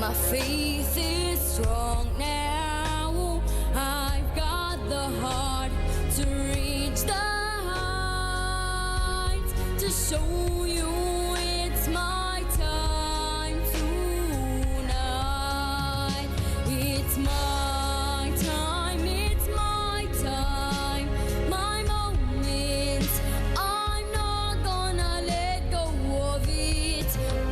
My faith is strong now. I've got the heart to reach the heights, to show you it's my time tonight. It's my time, it's my time, my moments. I'm not gonna let go of it.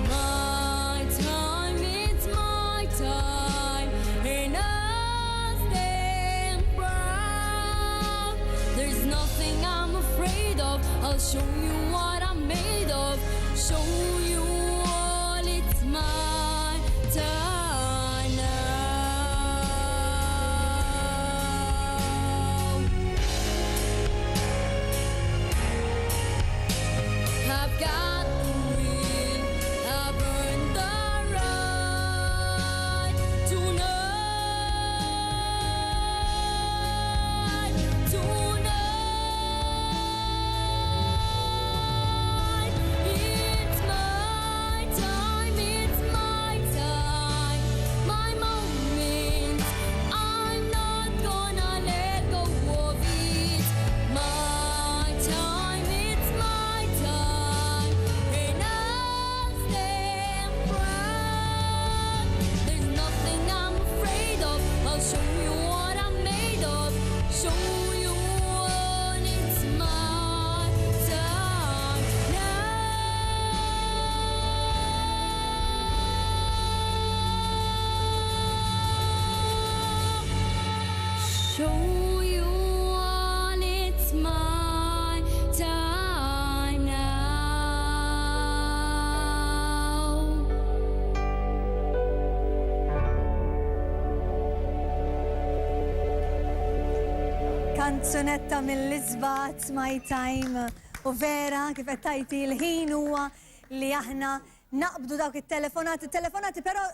My time, it's my time, and I'll stand proud. There's nothing I'm afraid of. I'll show you what I'm made of. Show you all, it's my time now. I've got the will, I've earned the right tonight, tonight. It's my time, it's my time, my moments. I'm not gonna let go of it. My time, it's my time, and I'll stand proud. There's nothing I'm afraid of. I'll show you what I'm made of. Show you all, it's my time now. Show you all, it's my time now. Kanzunetta mill-Lisbat, My Time, u vera kif qed tajti l-ħin huwa li aħna naqbdu dawk it-telefonati, però